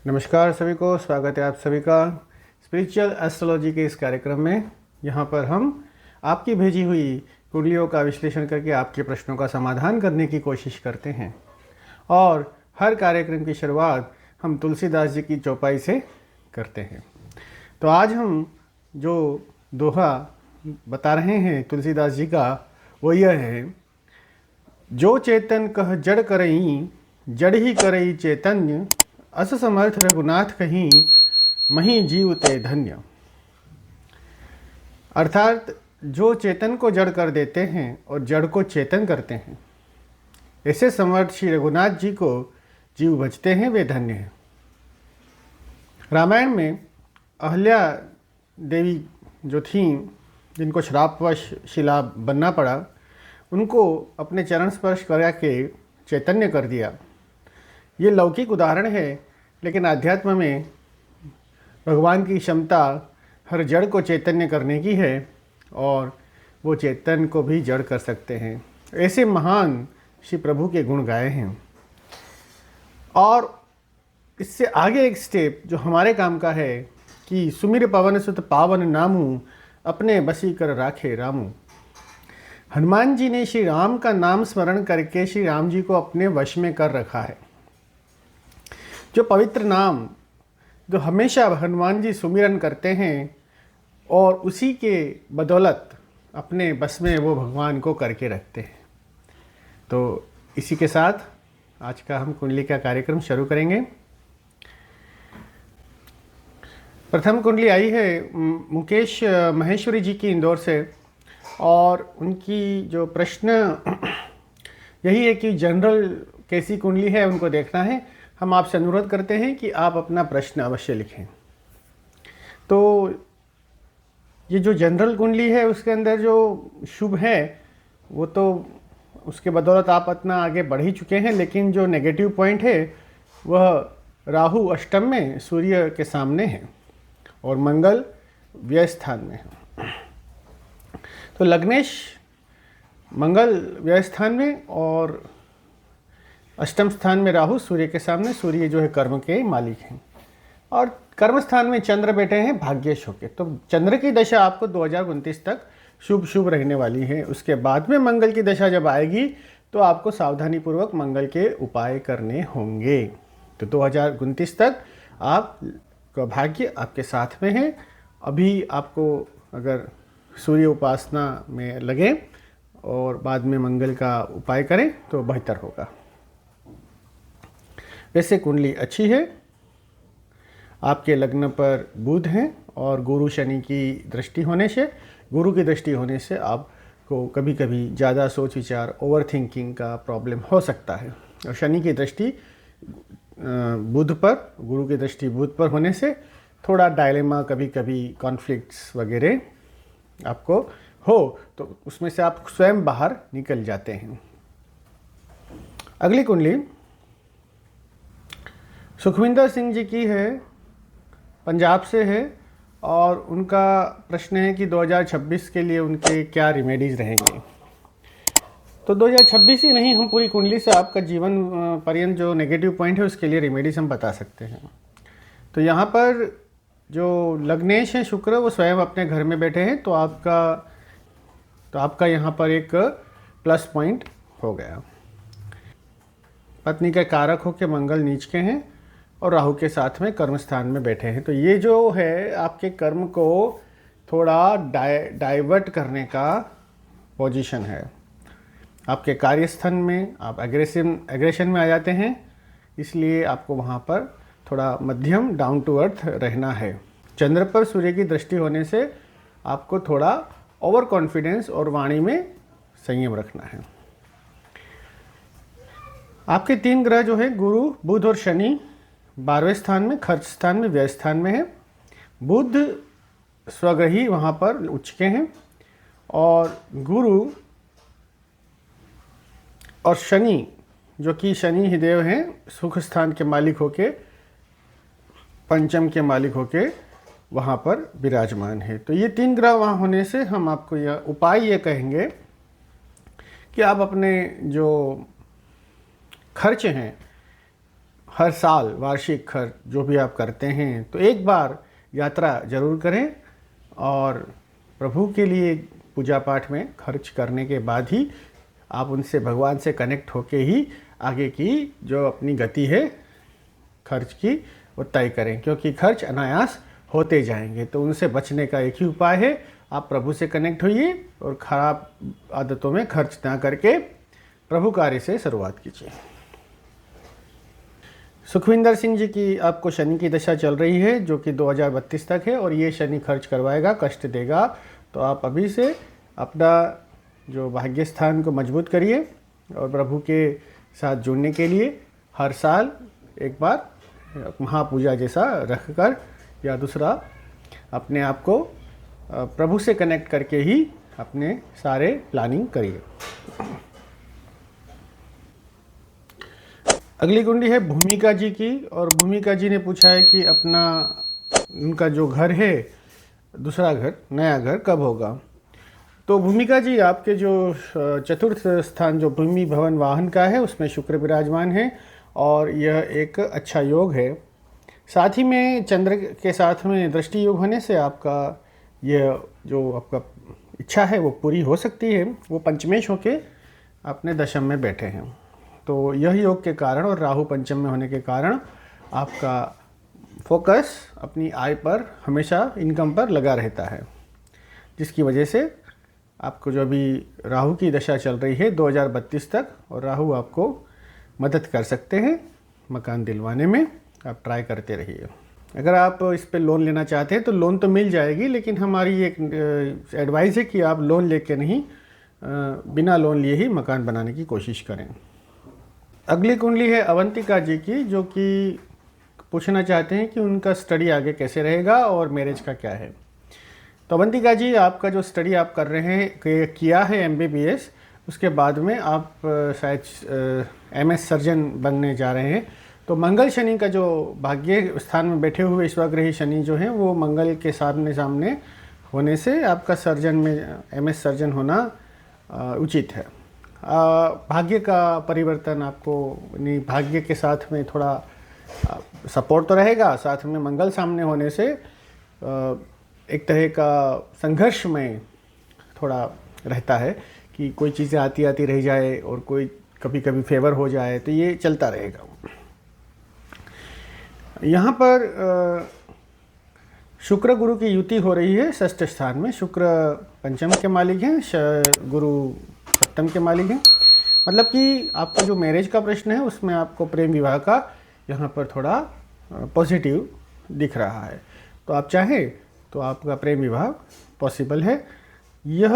नमस्कार सभी को, स्वागत है आप सभी का स्पिरिचुअल एस्ट्रोलॉजी के इस कार्यक्रम में। यहाँ पर हम आपकी भेजी हुई कुंडलियों का विश्लेषण करके आपके प्रश्नों का समाधान करने की कोशिश करते हैं। और हर कार्यक्रम की शुरुआत हम तुलसीदास जी की चौपाई से करते हैं। तो आज हम जो दोहा बता रहे हैं तुलसीदास जी का, वो यह है, जो चेतन कह जड़ करई, जड़ ही करई चैतन्य, अस समर्थ रघुनाथ कहीं, मही जीव ते धन्य। अर्थात जो चेतन को जड़ कर देते हैं और जड़ को चेतन करते हैं, ऐसे समर्थ श्री रघुनाथ जी को जीव भजते हैं, वे धन्य हैं। रामायण में अहल्या देवी जो थीं, जिनको श्रापवश शिला बनना पड़ा, उनको अपने चरण स्पर्श करा के चैतन्य कर दिया। ये लौकिक उदाहरण है, लेकिन आध्यात्म में भगवान की क्षमता हर जड़ को चैतन्य करने की है और वो चेतन को भी जड़ कर सकते हैं। ऐसे महान श्री प्रभु के गुण गाए हैं। और इससे आगे एक स्टेप जो हमारे काम का है कि सुमिर पवन सुत पावन नामू, अपने बसी कर राखे रामू। हनुमान जी ने श्री राम का नाम स्मरण करके श्री राम जी को अपने वश में कर रखा है। जो पवित्र नाम जो हमेशा हनुमान जी सुमिरन करते हैं और उसी के बदौलत अपने बस में वो भगवान को करके रखते हैं। तो इसी के साथ आज का हम कुंडली का कार्यक्रम शुरू करेंगे। प्रथम कुंडली आई है मुकेश महेश्वरी जी की इंदौर से, और उनकी जो प्रश्न यही है कि जनरल कैसी कुंडली है उनको देखना है। हम आपसे अनुरोध करते हैं कि आप अपना प्रश्न अवश्य लिखें। तो ये जो जनरल कुंडली है उसके अंदर जो शुभ है वो तो उसके बदौलत आप इतना आगे बढ़ ही चुके हैं, लेकिन जो नेगेटिव पॉइंट है वह राहु अष्टम में सूर्य के सामने है और मंगल व्यय स्थान में है। तो लग्नेश मंगल व्यय स्थान में और अष्टम स्थान में राहु सूर्य के सामने। सूर्य जो है कर्म के मालिक हैं और कर्म स्थान में चंद्र बैठे हैं भाग्येश होके। तो चंद्र की दशा आपको 2029 तक शुभ रहने वाली है। उसके बाद में मंगल की दशा जब आएगी तो आपको सावधानी पूर्वक मंगल के उपाय करने होंगे। तो 2029 तक आप का भाग्य आपके साथ में है। अभी आपको अगर सूर्य उपासना में लगे और बाद में मंगल का उपाय करें तो बेहतर होगा। वैसे कुंडली अच्छी है। आपके लग्न पर बुध हैं और गुरु शनि की दृष्टि होने से, गुरु की दृष्टि होने से आपको कभी कभी ज़्यादा सोच विचार, ओवर थिंकिंग का प्रॉब्लम हो सकता है। और शनि की दृष्टि बुध पर, गुरु की दृष्टि बुध पर होने से थोड़ा डायलेमा, कभी कभी कॉन्फ्लिक्ट्स वगैरह आपको हो तो उसमें से आप स्वयं बाहर निकल जाते हैं। अगली कुंडली सुखविंदर सिंह जी की है, पंजाब से है, और उनका प्रश्न है कि 2026 के लिए उनके क्या रेमेडीज़ रहेंगे। तो 2026 ही नहीं, हम पूरी कुंडली से आपका जीवन पर्यंत जो नेगेटिव पॉइंट है उसके लिए रेमेडीज़ हम बता सकते हैं। तो यहाँ पर जो लग्नेश है शुक्र, वो स्वयं अपने घर में बैठे हैं, तो आपका यहाँ पर एक प्लस पॉइंट हो गया। पत्नी के कारक हो के मंगल नीच के हैं और राहु के साथ में कर्म स्थान में बैठे हैं। तो ये जो है आपके कर्म को थोड़ा डाइवर्ट करने का पोजीशन है। आपके कार्यस्थल में आप एग्रेशन में आ जाते हैं, इसलिए आपको वहाँ पर थोड़ा मध्यम डाउन टू अर्थ रहना है। चंद्र पर सूर्य की दृष्टि होने से आपको थोड़ा ओवर कॉन्फिडेंस और वाणी में संयम रखना है। आपके 3 ग्रह जो है गुरु, बुध और शनि 12वें स्थान में, खर्च स्थान में, व्यय स्थान में है। बुध स्वग्रही वहाँ पर उच्च के हैं और गुरु और शनि जो कि शनि ही देव हैं, सुख स्थान के मालिक होके, पंचम के मालिक होके वहाँ पर विराजमान है। तो ये 3 ग्रह वहाँ होने से हम आपको यह उपाय ये कहेंगे कि आप अपने जो खर्च हैं हर साल वार्षिक खर्च जो भी आप करते हैं तो एक बार यात्रा जरूर करें, और प्रभु के लिए पूजा पाठ में खर्च करने के बाद ही आप उनसे, भगवान से कनेक्ट होके ही आगे की जो अपनी गति है खर्च की वो तय करें, क्योंकि खर्च अनायास होते जाएंगे। तो उनसे बचने का एक ही उपाय है, आप प्रभु से कनेक्ट होइए और ख़राब आदतों में खर्च ना करके प्रभु कार्य से शुरुआत कीजिए। सुखविंदर सिंह जी की आपको शनि की दशा चल रही है जो कि 2032 तक है, और ये शनि खर्च करवाएगा, कष्ट देगा। तो आप अभी से अपना जो भाग्य स्थान को मजबूत करिए, और प्रभु के साथ जुड़ने के लिए हर साल एक बार महापूजा जैसा रखकर या दूसरा अपने आप को प्रभु से कनेक्ट करके ही अपने सारे प्लानिंग करिए। अगली कुंडली है भूमिका जी की, और भूमिका जी ने पूछा है कि अपना उनका जो घर है, दूसरा घर, नया घर कब होगा। तो भूमिका जी, आपके जो चतुर्थ स्थान जो भूमि भवन वाहन का है उसमें शुक्र विराजमान है, और यह एक अच्छा योग है। साथ ही में चंद्र के साथ में दृष्टि योग होने से आपका यह जो आपका इच्छा है वो पूरी हो सकती है। वो पंचमेश होके अपने दशम में बैठे हैं, तो यह योग के कारण और राहु पंचम में होने के कारण आपका फोकस अपनी आय पर, हमेशा इनकम पर लगा रहता है, जिसकी वजह से आपको जो अभी राहु की दशा चल रही है 2032 तक, और राहु आपको मदद कर सकते हैं मकान दिलवाने में। आप ट्राई करते रहिए। अगर आप इस पे लोन लेना चाहते हैं तो लोन तो मिल जाएगी, लेकिन हमारी एक एडवाइस है कि आप लोन लेके नहीं, बिना लोन लिए ही मकान बनाने की कोशिश करें। अगली कुंडली है अवंतिका जी की, जो कि पूछना चाहते हैं कि उनका स्टडी आगे कैसे रहेगा और मैरिज का क्या है। तो अवंतिका जी, आपका जो स्टडी आप कर रहे हैं, किया है MBBS, उसके बाद में आप शायद MS सर्जन बनने जा रहे हैं। तो मंगल शनि का जो भाग्य स्थान में बैठे हुए ईश्वरग्रही शनि जो हैं वो मंगल के सामने सामने होने से आपका सर्जन में MS सर्जन होना उचित है। भाग्य का परिवर्तन आपको, नहीं, भाग्य के साथ में थोड़ा सपोर्ट तो रहेगा, साथ में मंगल सामने होने से एक तरह का संघर्ष में थोड़ा रहता है कि कोई चीज़ें आती आती रह जाए और कोई कभी कभी फेवर हो जाए, तो ये चलता रहेगा। यहाँ पर शुक्र गुरु की युति हो रही है षष्ठ स्थान में। शुक्र पंचम के मालिक हैं, गुरु सप्तम के मालिक हैं। मतलब कि आपका जो मैरिज का प्रश्न है उसमें आपको प्रेम विवाह का यहाँ पर थोड़ा पॉजिटिव दिख रहा है। तो आप चाहें तो आपका प्रेम विवाह पॉसिबल है। यह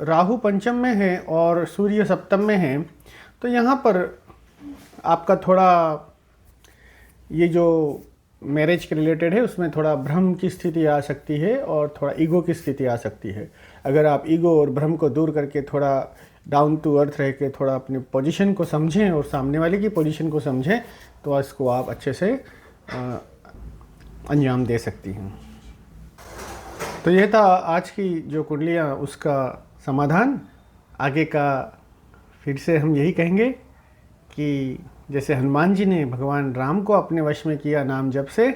राहु पंचम में है और सूर्य सप्तम में है, तो यहाँ पर आपका थोड़ा ये जो मैरिज के रिलेटेड है उसमें थोड़ा भ्रम की स्थिति आ सकती है और थोड़ा ईगो की स्थिति आ सकती है। अगर आप ईगो और भ्रम को दूर करके थोड़ा डाउन टू अर्थ रह के थोड़ा अपनी पोजीशन को समझें और सामने वाले की पोजीशन को समझें, तो इसको आप अच्छे से अंजाम दे सकती हैं। तो यह था आज की जो कुंडलियाँ, उसका समाधान। आगे का फिर से हम यही कहेंगे कि जैसे हनुमान जी ने भगवान राम को अपने वश में किया नाम जप से,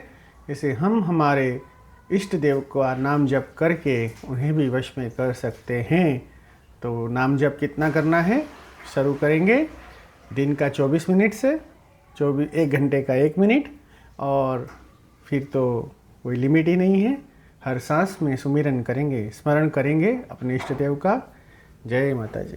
जैसे हम हमारे इष्ट देव का नाम जप करके उन्हें भी वश में कर सकते हैं। तो नाम जप कितना करना है, शुरू करेंगे दिन का 24 मिनट से 1 घंटे का 1 मिनट, और फिर तो कोई लिमिट ही नहीं है। हर सांस में सुमिरन करेंगे, स्मरण करेंगे अपने इष्ट देव का। जय माता जी।